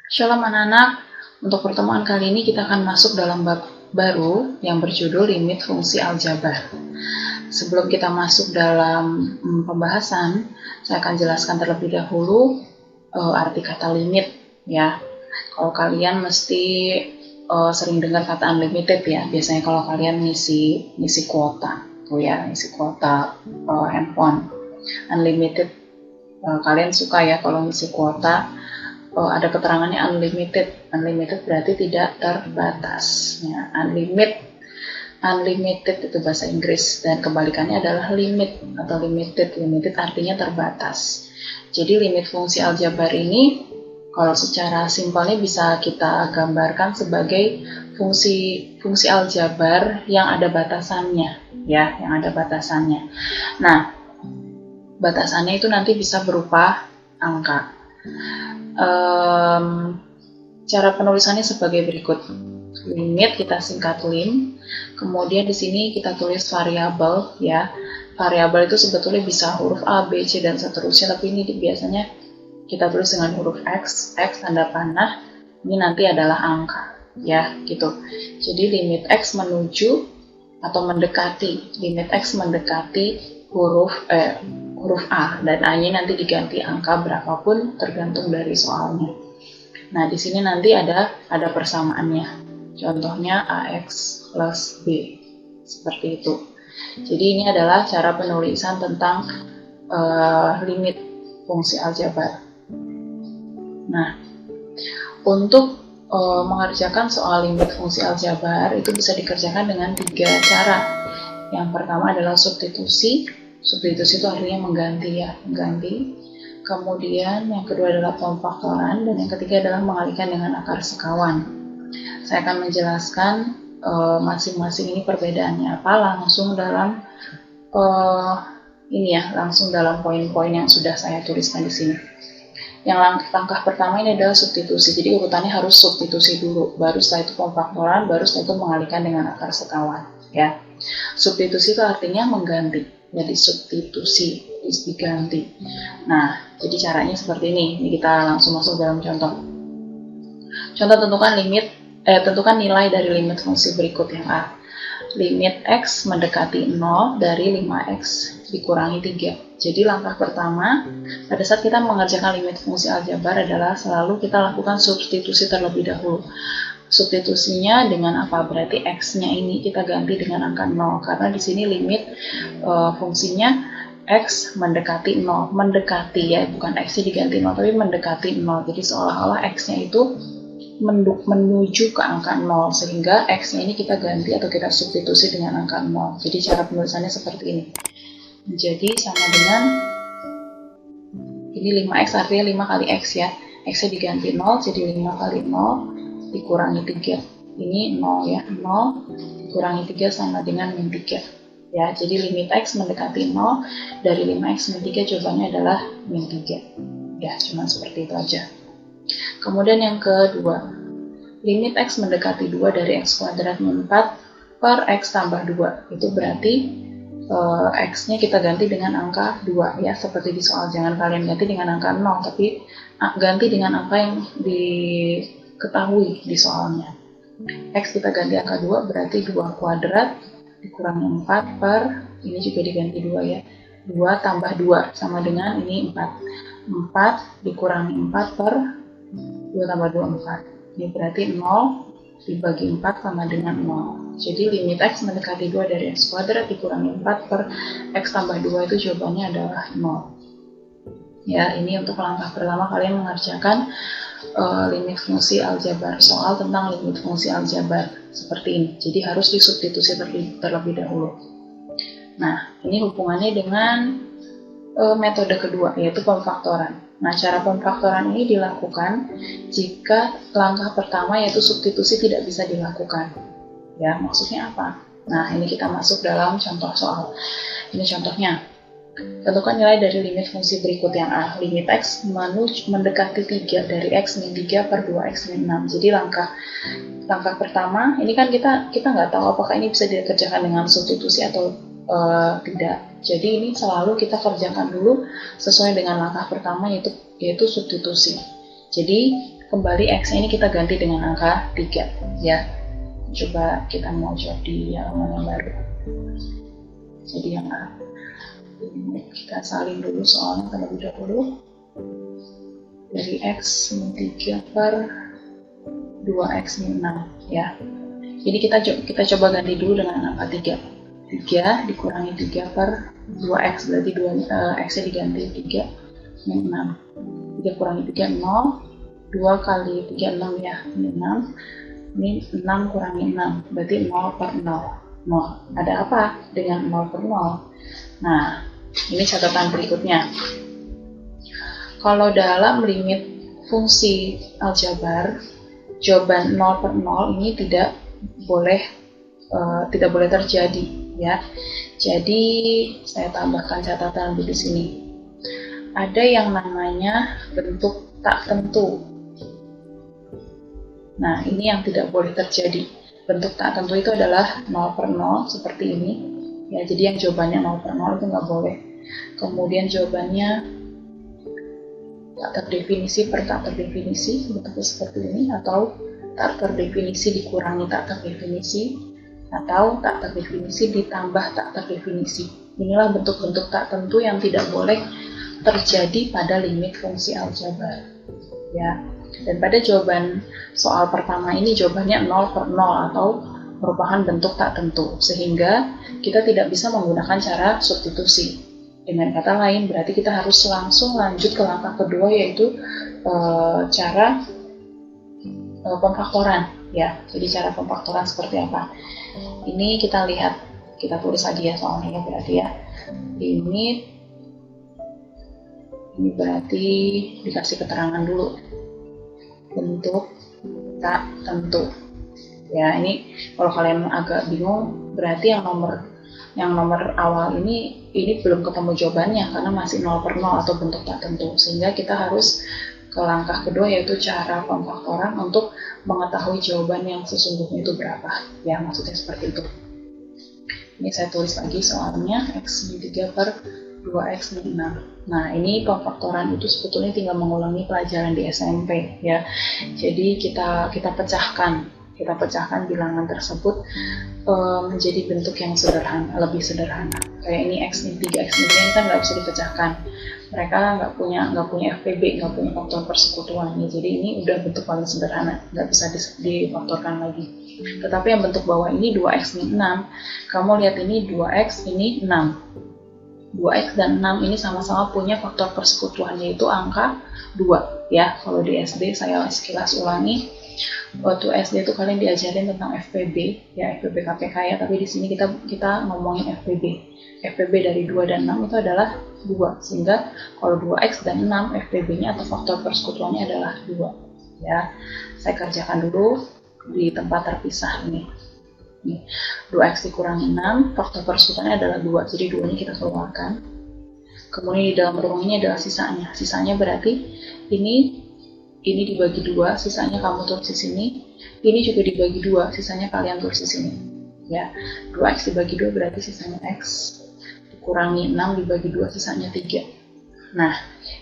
Shalom anak-anak, untuk pertemuan kali ini kita akan masuk dalam bab baru yang berjudul limit fungsi aljabar. Sebelum kita masuk dalam pembahasan, saya akan jelaskan terlebih dahulu arti kata limit ya. Kalau kalian mesti sering dengar kata unlimited ya, biasanya kalau kalian ngisi kuota tuh ya, ngisi kuota handphone unlimited. Kalian suka ya kalau ngisi kuota ada keterangannya unlimited. Unlimited berarti tidak terbatas ya. Unlimited itu bahasa Inggris, dan kebalikannya adalah limit atau limited. Limited artinya terbatas. Jadi limit fungsi aljabar ini kalau secara simpelnya bisa kita gambarkan sebagai fungsi aljabar yang ada batasannya ya, yang ada batasannya. Nah, batasannya itu nanti bisa berupa angka. Cara penulisannya sebagai berikut. Limit kita singkat lim, kemudian di sini kita tulis variabel ya. Variabel itu sebetulnya bisa huruf A, B, C dan seterusnya, tapi ini biasanya kita tulis dengan huruf X tanda panah. Ini nanti adalah angka ya, gitu. Jadi limit X menuju atau mendekati, limit X mendekati huruf A, dan A-nya nanti diganti angka berapapun tergantung dari soalnya. Nah, di sini nanti ada persamaannya. Contohnya AX plus B. Seperti itu. Jadi ini adalah cara penulisan tentang limit fungsi aljabar. Nah, untuk mengerjakan soal limit fungsi aljabar itu bisa dikerjakan dengan 3 cara. Yang pertama adalah substitusi. Substitusi itu artinya mengganti. Kemudian yang kedua adalah pemfaktoran, dan yang ketiga adalah mengalihkan dengan akar sekawan. Saya akan menjelaskan masing-masing ini perbedaannya apa langsung dalam langsung dalam poin-poin yang sudah saya tuliskan di sini. Yang langkah pertama ini adalah substitusi. Jadi urutannya harus substitusi dulu, baru setelah itu pemfaktoran, baru setelah itu mengalihkan dengan akar sekawan ya. Substitusi itu artinya mengganti. Jadi substitusi, diganti. Nah, jadi caranya seperti ini. Ini kita langsung masuk dalam contoh. Contoh, tentukan nilai dari limit fungsi berikut yang A. Limit X mendekati 0 dari 5X dikurangi 3. Jadi langkah pertama, pada saat kita mengerjakan limit fungsi aljabar adalah selalu kita lakukan substitusi terlebih dahulu. Substitusinya dengan apa? Berarti X-nya ini kita ganti dengan angka 0, karena di sini limit fungsinya X mendekati 0. Mendekati ya, bukan X-nya diganti 0, tapi mendekati 0. Jadi seolah-olah X-nya itu menuju ke angka 0, sehingga X-nya ini kita ganti atau kita substitusi dengan angka 0. Jadi cara penulisannya seperti ini. Jadi sama dengan ini 5X artinya 5 kali X ya. X-nya diganti 0, jadi 5 kali 0 dikurangi 3. Ini 0 ya. 0 dikurangi 3 sama dengan min 3. Ya, jadi limit X mendekati 0 dari 5X min 3 jawabannya adalah min 3. Ya, cuma seperti itu aja. Kemudian yang kedua, limit X mendekati 2 dari X kuadrat min 4 per X tambah 2. Itu berarti X-nya kita ganti dengan angka 2 ya, seperti di soal. Jangan kalian ganti dengan angka 0, tapi ganti dengan angka yang diketahui di soalnya. X kita ganti angka 2, berarti 2 kuadrat dikurangi 4 per, ini juga diganti 2 ya, 2 tambah 2 sama dengan ini 4. 4 dikurangi 4 per 2 tambah 2, 4. Ini berarti 0 dibagi 4 sama dengan 0. Jadi limit X mendekati 2 dari X kuadrat dikurangi 4 per X tambah 2 itu jawabannya adalah 0. Ya, ini untuk langkah pertama kalian mengerjakan limit fungsi aljabar, soal tentang limit fungsi aljabar seperti ini. Jadi harus disubstitusi terlebih dahulu. Nah, ini hubungannya dengan metode kedua, yaitu pemfaktoran. Nah, cara pemfaktoran ini dilakukan jika langkah pertama yaitu substitusi tidak bisa dilakukan. Ya, maksudnya apa? Nah, ini kita masuk dalam contoh soal. Ini contohnya. Tentukan nilai dari limit fungsi berikut yang A. Limit X mendekati 3 dari X min 3 per 2X min 6. Jadi langkah pertama, ini kan kita nggak tahu apakah ini bisa dikerjakan dengan substitusi atau tidak. Jadi ini selalu kita kerjakan dulu sesuai dengan langkah pertama, yaitu substitusi. Jadi kembali X ini kita ganti dengan angka 3 ya. Coba kita mojok di halaman yang baru. Jadi yang A. Ini kita salin dulu soalnya terlebih dahulu. Dari X min 3 per 2X min 6 ya. Jadi kita coba ganti dulu dengan angka 3. 3 dikurangi 3 per 2X, berarti X nya diganti 3 min 6. 3 kurangi 3 0. 2 kali 3 6 ya, min 6. Min 6 kurangi 6, berarti 0 per 0. 0. Ada apa dengan 0 per 0? Nah, ini catatan berikutnya. Kalau dalam limit fungsi aljabar, jawaban 0 per 0 ini tidak boleh terjadi ya. Jadi saya tambahkan catatan di sini. Ada yang namanya bentuk tak tentu. Nah, ini yang tidak boleh terjadi. Bentuk tak tentu itu adalah 0 per 0 seperti ini. Ya, jadi yang jawabannya 0 per 0 itu nggak boleh. Kemudian jawabannya tak terdefinisi per tak terdefinisi, bentuknya seperti ini, atau tak terdefinisi dikurangi tak terdefinisi, atau tak terdefinisi ditambah tak terdefinisi. Inilah bentuk-bentuk tak tentu yang tidak boleh terjadi pada limit fungsi aljabar. Ya. Dan pada jawaban soal pertama ini jawabannya 0 per 0 atau merupakan bentuk tak tentu, sehingga kita tidak bisa menggunakan cara substitusi. Dengan kata lain, berarti kita harus langsung lanjut ke langkah kedua, yaitu cara pemfaktoran. Ya, jadi cara pemfaktoran seperti apa? Ini kita lihat, kita tulis lagi ya soalnya ya, berarti ya. Ini berarti dikasih keterangan dulu. Bentuk tak tentu. Ya, ini kalau kalian agak bingung, berarti yang nomor awal ini belum ketemu jawabannya karena masih 0 per 0 atau bentuk tak tentu, sehingga kita harus ke langkah kedua, yaitu cara pemfaktoran untuk mengetahui jawaban yang sesungguhnya itu berapa ya, maksudnya seperti itu. Ini saya tulis lagi soalnya X min 3 per 2X min 6. Nah, ini pemfaktoran itu sebetulnya tinggal mengulangi pelajaran di SMP ya. Jadi kita pecahkan bilangan tersebut menjadi bentuk yang sederhana, lebih sederhana. Kayak ini X min 3, X min 3 ini kan nggak bisa dipecahkan. Mereka nggak punya FPB, nggak punya faktor persekutuan. Ya, jadi ini udah bentuk paling sederhana, nggak bisa difaktorkan lagi. Tetapi yang bentuk bawah ini 2X min 6, kamu lihat ini 2X, ini 6. 2X dan 6 ini sama-sama punya faktor persekutuan, yaitu angka 2 ya. Kalau di SD saya sekilas ulangi, waktu SD itu kalian diajarin tentang FPB ya, FPB KPK ya, tapi di sini kita ngomongin FPB. FPB dari 2 dan 6 itu adalah 2, sehingga kalau 2X dan 6 FPB-nya atau faktor persekutuannya adalah 2 ya. Saya kerjakan dulu di tempat terpisah ini. 2X dikurangi 6, faktor persekutuannya adalah 2, jadi 2 ini kita keluarkan. Kemudian di dalam ruang ini adalah sisanya. Sisanya berarti ini dibagi 2, sisanya kamu tulis di sini. Ini juga dibagi 2, sisanya kalian tulis di sini. Ya, 2X dibagi 2 berarti sisanya X. Dikurangi 6 dibagi 2, sisanya 3. Nah,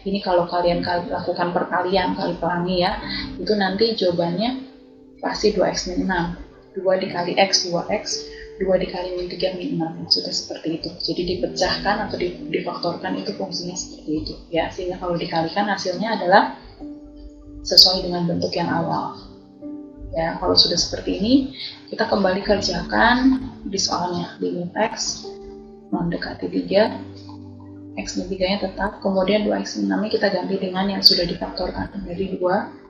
ini kalau kalian lakukan perkalian, kali pelangi ya, itu nanti jawabannya pasti 2X min 6. 2 dikali X, 2X, 2 dikali min 3, min 6. Sudah seperti itu. Jadi dipecahkan atau difaktorkan itu fungsinya seperti itu. Ya, sehingga kalau dikalikan hasilnya adalah sesuai dengan bentuk yang awal. Ya, kalau sudah seperti ini, kita kembali kerjakan di soalnya. Limit X mendekati 3, X min 3 nya tetap, kemudian 2X min 6 nya kita ganti dengan yang sudah difaktorkan. Jadi 2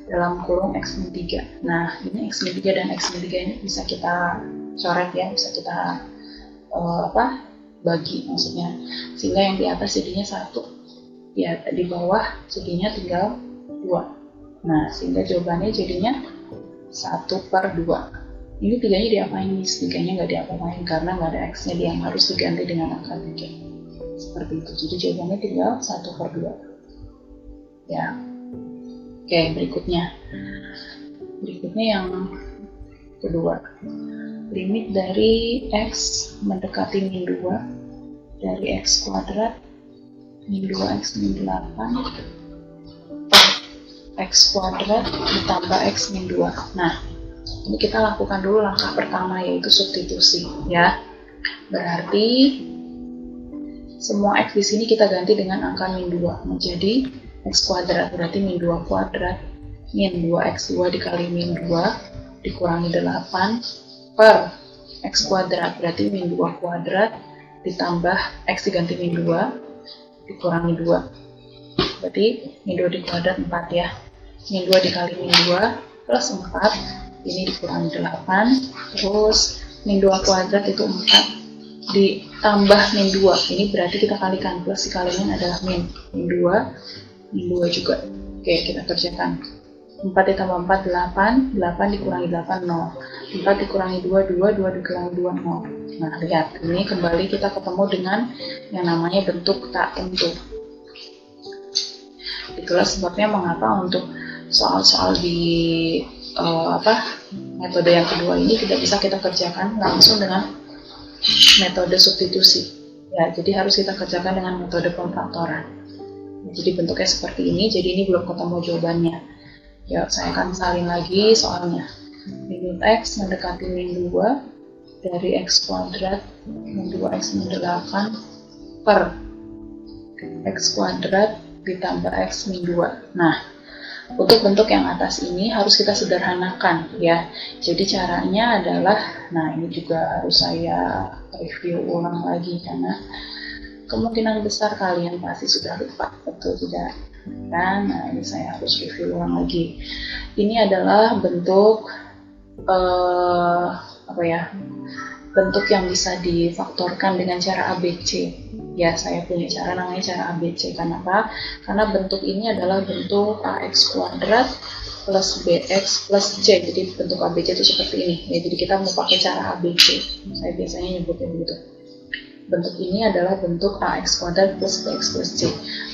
dalam kurung X min 3. Nah, ini X min 3 dan X min 3 ini bisa kita coret ya, bisa kita bagi maksudnya, sehingga yang di atas jadinya 1 ya, di bawah jadinya tinggal 2. Nah, sehingga jawabannya jadinya 1 per 2. Ini 3-nya diapain nih? 3-nya nggak diapa-apain karena nggak ada X-nya, dia yang harus diganti dengan angka 3. Seperti itu. Jadi jawabannya tinggal 1 per 2. Ya. Oke, berikutnya yang kedua. Limit dari X mendekati min 2 dari X kuadrat min 2X min 8 per X kuadrat ditambah X min 2. Nah, ini kita lakukan dulu langkah pertama, yaitu substitusi ya. Berarti semua X di sini kita ganti dengan angka min 2 menjadi X kuadrat, berarti min 2 kuadrat min 2X2 dikali min 2 dikurangi 8 per X kuadrat, berarti min 2 kuadrat ditambah X diganti min 2 dikurangi 2, berarti min 2 dikuadrat 4 ya. Min 2 dikali min 2 plus 4, ini dikurangi 8, terus min 2 kuadrat itu 4 ditambah min 2, ini berarti kita kalikan, plus dikalikan adalah min 2 juga. Oke, kita kerjakan. 4 ditambah 4, 8, 8 dikurangi 8, 0. 4 dikurangi 2, 2 dikurangi 2, 0. Nah, lihat, ini kembali kita ketemu dengan yang namanya bentuk tak tentu. Itulah sebabnya mengapa untuk soal-soal di metode yang kedua ini tidak bisa kita kerjakan langsung dengan metode substitusi ya, jadi harus kita kerjakan dengan metode pemfaktoran. Jadi bentuknya seperti ini, jadi ini belum ketemu jawabannya ya, saya akan salin lagi soalnya. Limit X mendekati min 2 dari X kuadrat min 2X min 8 per X kuadrat ditambah X min 2. Nah, untuk bentuk yang atas ini harus kita sederhanakan ya. Jadi caranya adalah, nah ini juga harus saya review ulang lagi karena kemungkinan besar kalian pasti sudah lupa, betul tidak? Kan? Nah, ini saya harus review ulang lagi. Ini adalah bentuk bentuk yang bisa difaktorkan dengan cara ABC. Ya, saya punya cara namanya cara ABC. Kenapa? Karena bentuk ini adalah bentuk AX kuadrat plus BX plus C. Jadi bentuk ABC itu seperti ini. Ya, jadi kita mau pakai cara ABC. Saya biasanya nyebutnya begitu. Bentuk ini adalah bentuk AX kuadrat plus BX plus C.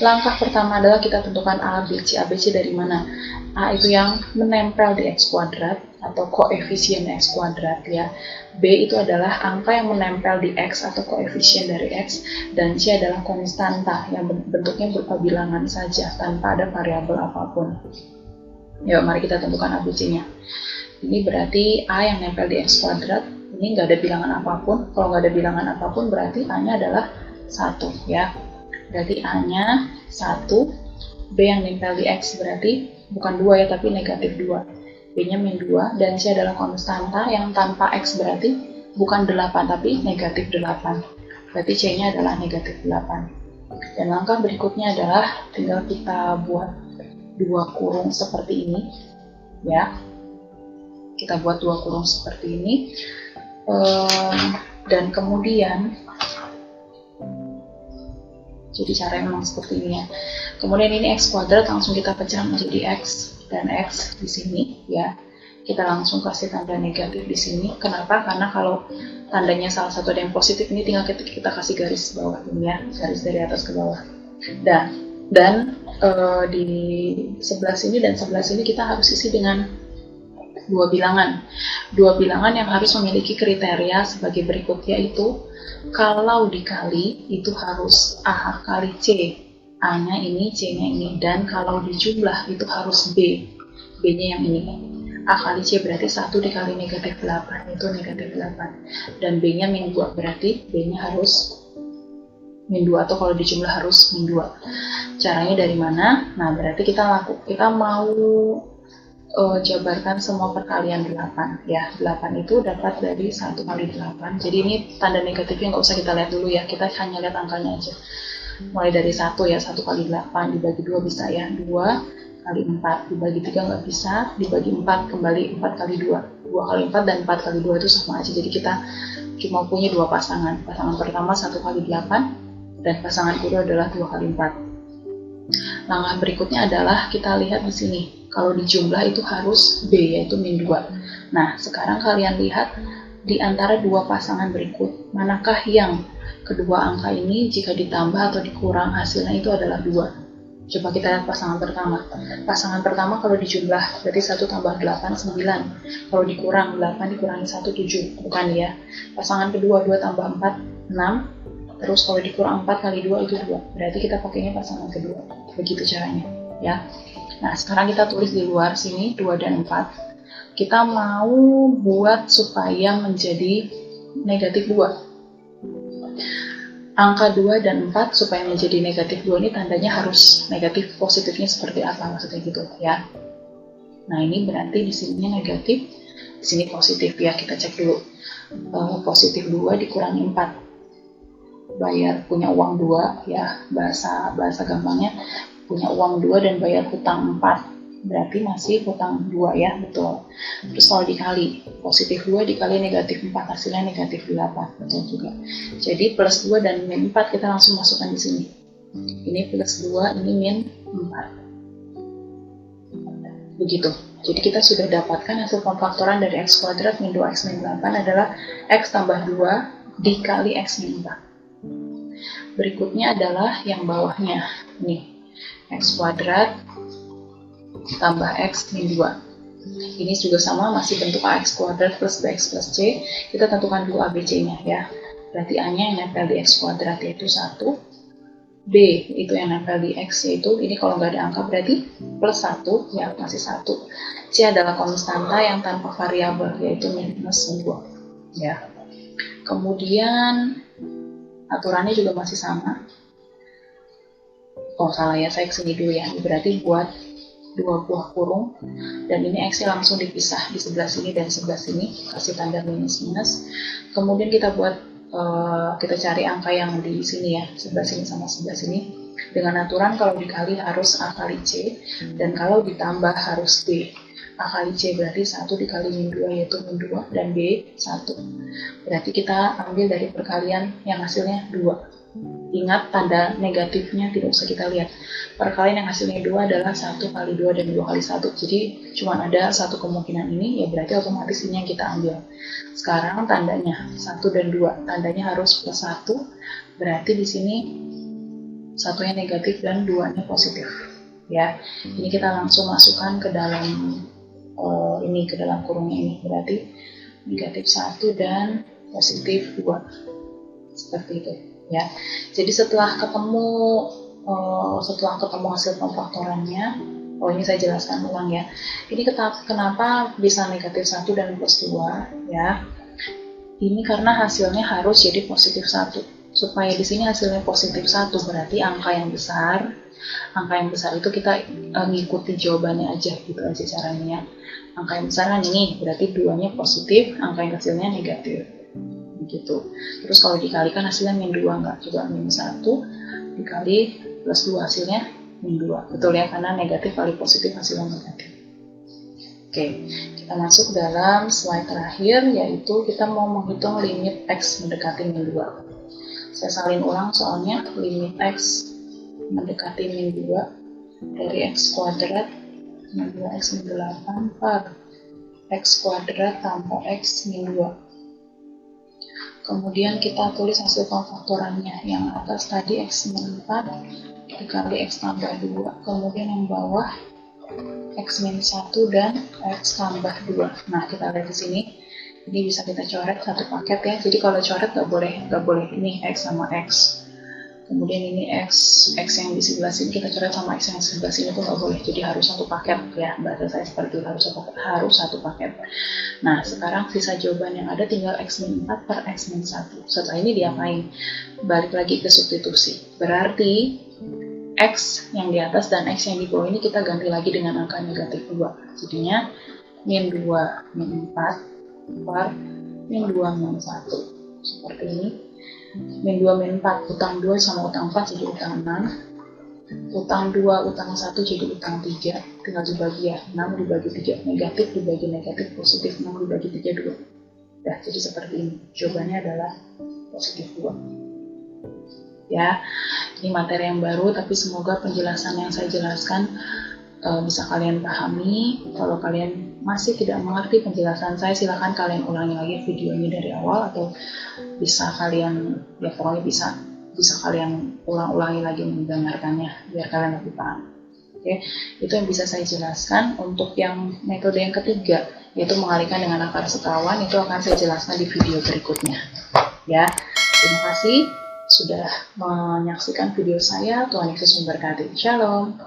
Langkah pertama adalah kita tentukan ABC. ABC dari mana? A itu yang menempel di X kuadrat atau koefisien X kuadrat ya. B itu adalah angka yang menempel di X atau koefisien dari X, dan C adalah konstanta yang bentuknya berupa bilangan saja tanpa ada variabel apapun. Yuk, mari kita tentukan ABC-nya. Ini berarti A yang nempel di X kuadrat, ini nggak ada bilangan apapun. Kalau nggak ada bilangan apapun berarti A-nya adalah 1 ya. Berarti A-nya 1, B yang nempel di X berarti bukan 2 ya, tapi negatif 2. B-nya min 2, dan C adalah konstanta yang tanpa X berarti bukan 8 tapi negatif 8. Berarti C-nya adalah negatif 8. Dan langkah berikutnya adalah tinggal kita buat 2 kurung seperti ini ya. Kita buat 2 kurung seperti ini. Dan kemudian jadi caranya memang seperti ini ya. Kemudian ini X kuadrat langsung kita pecah menjadi X dan X di sini ya. Kita langsung kasih tanda negatif di sini. Kenapa? Karena kalau tandanya salah satu ada yang positif, ini tinggal kita kasih garis bawah ini ya, garis dari atas ke bawah. Dan di sebelah sini dan sebelah sini kita harus isi dengan 2 bilangan. 2 bilangan yang harus memiliki kriteria sebagai berikut, yaitu kalau dikali itu harus A kali C. A-nya ini, C-nya ini, dan kalau dijumlah itu harus B, B-nya yang ini. A kali C berarti 1 dikali negatif 8, itu negatif 8. Dan B-nya min 2, berarti B-nya harus min 2, atau kalau dijumlah harus min 2. Caranya dari mana? Nah, berarti kita mau jabarkan semua perkalian 8 ya. 8 itu dapat dari 1 kali 8. Jadi ini tanda negatifnya nggak usah kita lihat dulu ya, kita hanya lihat angkanya aja. Mulai dari 1 ya, 1 kali 8 dibagi 2 bisa ya, 2 kali 4 dibagi 3 nggak bisa, dibagi 4 kembali 4 kali 2, 2 kali 4 dan 4 kali 2 itu sama aja. Jadi kita cuma punya 2 pasangan. Pasangan pertama 1 kali 8 dan pasangan kedua adalah 2 kali 4. Langkah berikutnya adalah kita lihat di sini. Kalau dijumlah itu harus B, yaitu min 2. Nah, sekarang kalian lihat di antara 2 pasangan berikut, manakah yang kedua angka ini jika ditambah atau dikurang hasilnya itu adalah 2. Coba kita lihat pasangan pertama. Pasangan pertama kalau dijumlah berarti 1 tambah 8, 9. Kalau dikurang, 8 dikurangi 1, 7. Bukan ya. Pasangan kedua, 2 tambah 4, 6. Terus kalau dikurang 4 kali 2 itu 2. Berarti kita pakainya pasangan kedua. Begitu caranya ya. Nah, sekarang kita tulis di luar sini 2 dan 4. Kita mau buat supaya menjadi negatif 2. Angka 2 dan 4 supaya menjadi negatif 2 ini tandanya harus negatif, positifnya seperti apa maksudnya gitu ya. Nah, ini berarti di sini negatif, di sini positif ya. Kita cek dulu. Positif 2 dikurangi 4. Bayar punya uang 2 ya, bahasa gampangnya punya uang 2 dan bayar hutang 4. Berarti masih hutang 2 ya, betul. Terus kalau dikali, positif 2 dikali negatif 4, hasilnya negatif 8, betul juga. Jadi plus 2 dan min 4 kita langsung masukkan di sini. Ini plus 2, ini min 4. Begitu. Jadi kita sudah dapatkan hasil pemfaktoran dari x kuadrat min 2x min 8 adalah x tambah 2 dikali x min 4. Berikutnya adalah yang bawahnya. Nih, x kuadrat tambah x min 2. Ini juga sama, masih bentuk ax kuadrat plus bx plus c. Kita tentukan dulu ABC-nya ya. Berarti A-nya yang nempel di x kuadrat yaitu 1. B itu yang nempel di x yaitu, ini kalau nggak ada angka berarti plus 1, ya masih 1. C adalah konstanta yang tanpa variabel yaitu minus 2. Ya. Kemudian aturannya juga masih sama. Oh salah ya, saya kesini dulu ya. Berarti buat 2 buah kurung, dan ini x-nya langsung dipisah di sebelah sini dan sebelah sini, kasih tanda minus-minus. Kemudian kita buat, kita cari angka yang di sini ya, sebelah sini sama sebelah sini. Dengan aturan kalau dikali harus A kali C, dan kalau ditambah harus D. A kali C berarti 1 dikali min 2 yaitu min 2, dan B 1. Berarti kita ambil dari perkalian yang hasilnya 2. Ingat tanda negatifnya tidak usah kita lihat. Perkalian yang hasilnya 2 adalah 1 kali 2 dan 2 kali 1. Jadi cuma ada satu kemungkinan ini, ya berarti otomatis ini yang kita ambil. Sekarang tandanya 1 dan 2, tandanya harus plus 1. Berarti di sini satunya negatif dan 2-nya positif. Ya, ini kita langsung masukkan ke dalam ini, ke dalam kurungnya ini. Berarti negatif 1 dan positif 2. Seperti itu. Ya, jadi setelah ketemu hasil pemfaktorannya, ini saya jelaskan ulang ya. Ini kenapa bisa negatif 1 dan plus 2 ya? Ini karena hasilnya harus jadi positif 1. Supaya di sini hasilnya positif 1 berarti angka yang besar itu kita ngikuti jawabannya aja gitu aja caranya. Angka yang besar kan ini berarti 2-nya positif, angka yang kecilnya negatif. Gitu. Terus kalau dikalikan hasilnya min 2, enggak, coba min 1 dikali plus 2 hasilnya min 2. Betul ya, karena negatif kali positif hasilnya negatif. Oke, kita masuk dalam slide terakhir, yaitu kita mau menghitung limit x mendekati min 2. Saya salin ulang soalnya, limit x mendekati min 2 dari x kuadrat min 2x min 8 per x kuadrat tambah x min 2. Kemudian kita tulis hasil pemfaktorannya. Yang atas tadi x min 4 dikali x tambah 2. Kemudian yang bawah x min 1 dan x tambah 2. Nah, kita lihat di sini. Ini bisa kita coret satu paket ya. Jadi kalau coret nggak boleh ini x sama x. Kemudian ini x yang di sebelah sini kita coret sama x yang di sebelah sini itu nggak boleh. Jadi harus satu paket ya. Bahasa saya seperti itu, harus satu paket. Nah, sekarang sisa jawaban yang ada tinggal x min 4 per x min 1. Setelah ini diapain? Balik lagi ke substitusi. Berarti x yang di atas dan x yang di bawah ini kita ganti lagi dengan angka negatif 2. Jadinya min 2 min 4 per min 2 min 1. Seperti ini. Min 2 min 4, utang 2 sama utang 4 jadi utang 6. Utang 2, utang 1 jadi utang 3. Tinggal dibagi ya, 6 dibagi 3. Negatif dibagi negatif, positif 6 dibagi 3, 2. Nah, jadi seperti ini. Jawabannya adalah positif 2. Ya, ini materi yang baru, tapi semoga penjelasan yang saya jelaskan bisa kalian pahami. Kalau kalian masih tidak mengerti penjelasan saya, silakan kalian ulangi lagi videonya dari awal, atau bisa kalian, ya pokoknya bisa kalian ulang-ulangi lagi mendengarkannya, biar kalian lebih paham. Oke, itu yang bisa saya jelaskan. Untuk yang metode yang ketiga, yaitu mengalihkan dengan akar sekawan, itu akan saya jelaskan di video berikutnya. Ya, terima kasih sudah menyaksikan video saya. Tuhan Yesus memberkati. Shalom.